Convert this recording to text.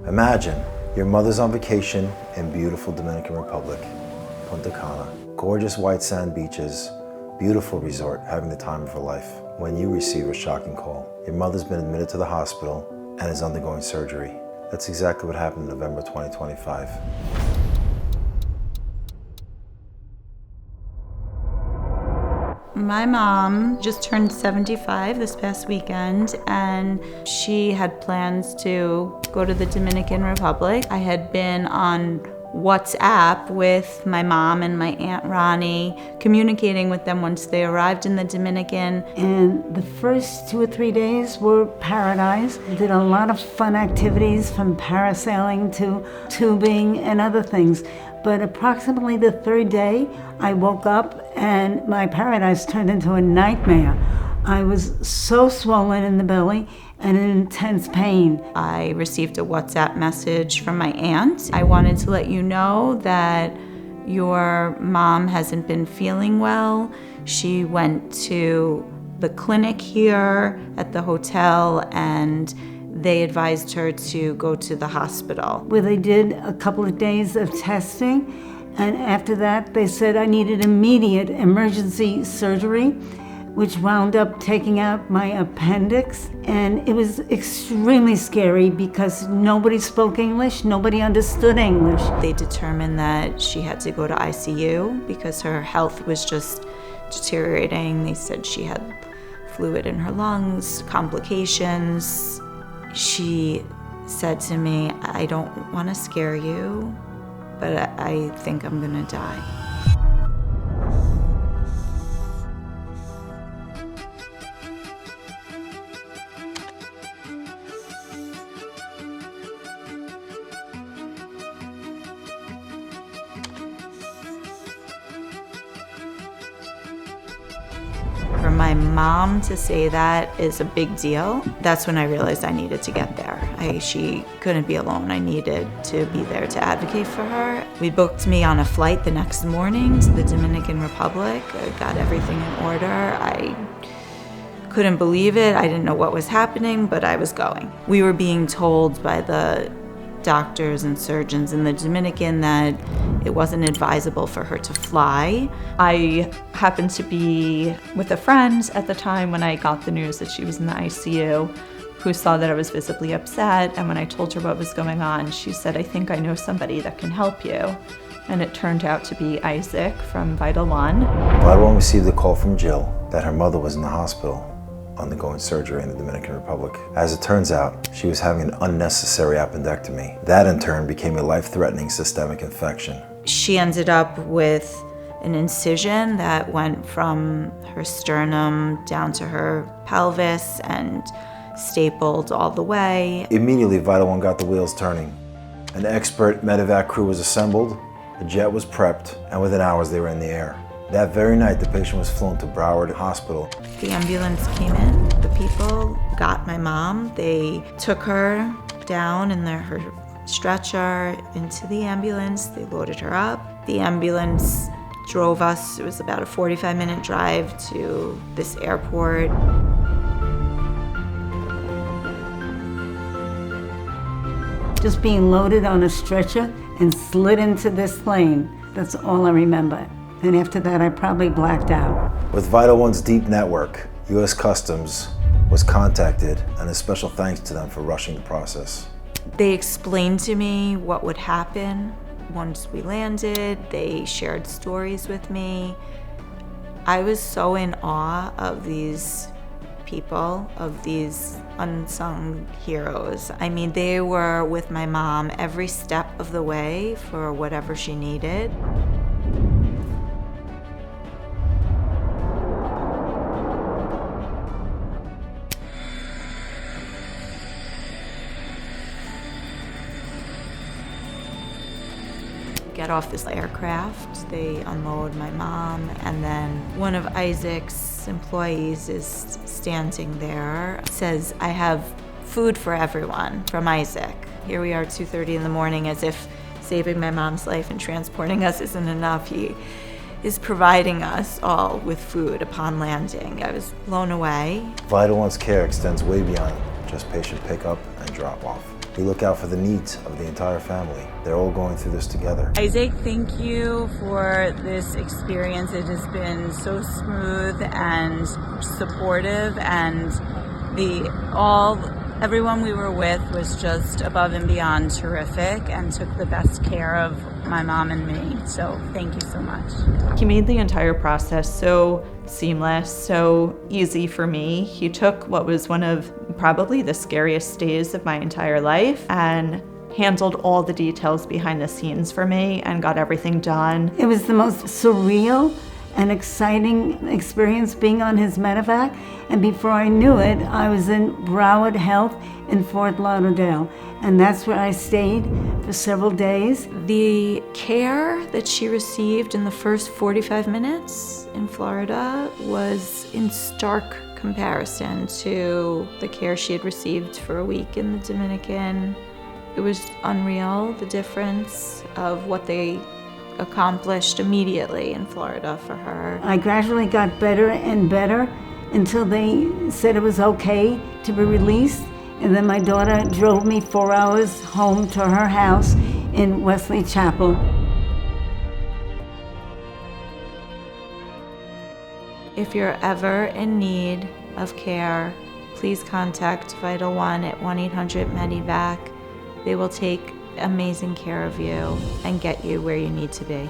Imagine your mother's on vacation in beautiful Dominican Republic, Punta Cana, gorgeous white sand beaches, beautiful resort, having the time of her life. When you receive a shocking call, your mother's been admitted to the hospital and is undergoing surgery. That's exactly what happened in November 2025. My mom just turned 75 this past weekend, and she had plans to go to the Dominican Republic. I had been on WhatsApp with my mom and my Aunt Ronnie, communicating with them once they arrived in the Dominican. And the first 2 or 3 days were paradise. We did a lot of fun activities, from parasailing to tubing and other things. But approximately the third day, I woke up and my paradise turned into a nightmare. I was so swollen in the belly and in intense pain. I received a WhatsApp message from my aunt. I wanted to let you know that your mom hasn't been feeling well. She went to the clinic here at the hotel and they advised her to go to the hospital. Where they did a couple of days of testing, and after that they said I needed immediate emergency surgery, which wound up taking out my appendix. And it was extremely scary because nobody spoke English, nobody understood English. They determined that she had to go to ICU because her health was just deteriorating. They said she had fluid in her lungs, complications. She said to me, I don't want to scare you, but I think I'm gonna die. For my mom to say that is a big deal. That's when I realized I needed to get there. She couldn't be alone. I needed to be there to advocate for her. We booked me on a flight the next morning to the Dominican Republic. I got everything in order. I couldn't believe it. I didn't know what was happening, but I was going. We were being told by the doctors and surgeons in the Dominican that it wasn't advisable for her to fly. I happened to be with a friend at the time when I got the news that she was in the ICU, who saw that I was visibly upset, and when I told her what was going on, she said, I think I know somebody that can help you. And it turned out to be Isaac from VitalOne. VitalOne received a call from Jill that her mother was in the hospital undergoing surgery in the Dominican Republic. As it turns out, she was having an unnecessary appendectomy. That in turn became a life-threatening systemic infection. She ended up with an incision that went from her sternum down to her pelvis and stapled all the way. Immediately, VitalOne got the wheels turning. An expert medevac crew was assembled, a jet was prepped, and within hours they were in the air. That very night, the patient was flown to Broward Hospital. The ambulance came in. The people got my mom. They took her down in her stretcher into the ambulance. They loaded her up. The ambulance drove us. It was about a 45-minute drive to this airport. Just being loaded on a stretcher and slid into this plane. That's all I remember. And after that, I probably blacked out. With VitalOne's deep network, U.S. Customs was contacted, and a special thanks to them for rushing the process. They explained to me what would happen once we landed. They shared stories with me. I was so in awe of these people, of these unsung heroes. I mean, they were with my mom every step of the way for whatever she needed. Get off this aircraft, they unload my mom, and then one of Isaac's employees is standing there, says, I have food for everyone, from Isaac. Here we are 2:30 in the morning, as if saving my mom's life and transporting us isn't enough. He is providing us all with food upon landing. I was blown away. VitalOne's care extends way beyond just patient pickup and drop off. We look out for the needs of the entire family. They're all going through this together. Isaac, thank you for this experience. It has been so smooth and supportive, and everyone we were with was just above and beyond terrific and took the best care of my mom and me. So thank you so much. He made the entire process so seamless, so easy for me. He took what was one of probably the scariest days of my entire life and handled all the details behind the scenes for me and got everything done. It was the most surreal and exciting experience being on his medevac, and before I knew it, I was in Broward Health in Fort Lauderdale, and that's where I stayed for several days. The care that she received in the first 45 minutes in Florida was in stark comparison to the care she had received for a week in the Dominican. It was unreal, the difference of what they accomplished immediately in Florida for her. I gradually got better and better until they said it was okay to be released, and then my daughter drove me 4 hours home to her house in Wesley Chapel. If you're ever in need of care, please contact VitalOne at 1-800-MEDEVAC. They will take amazing care of you and get you where you need to be.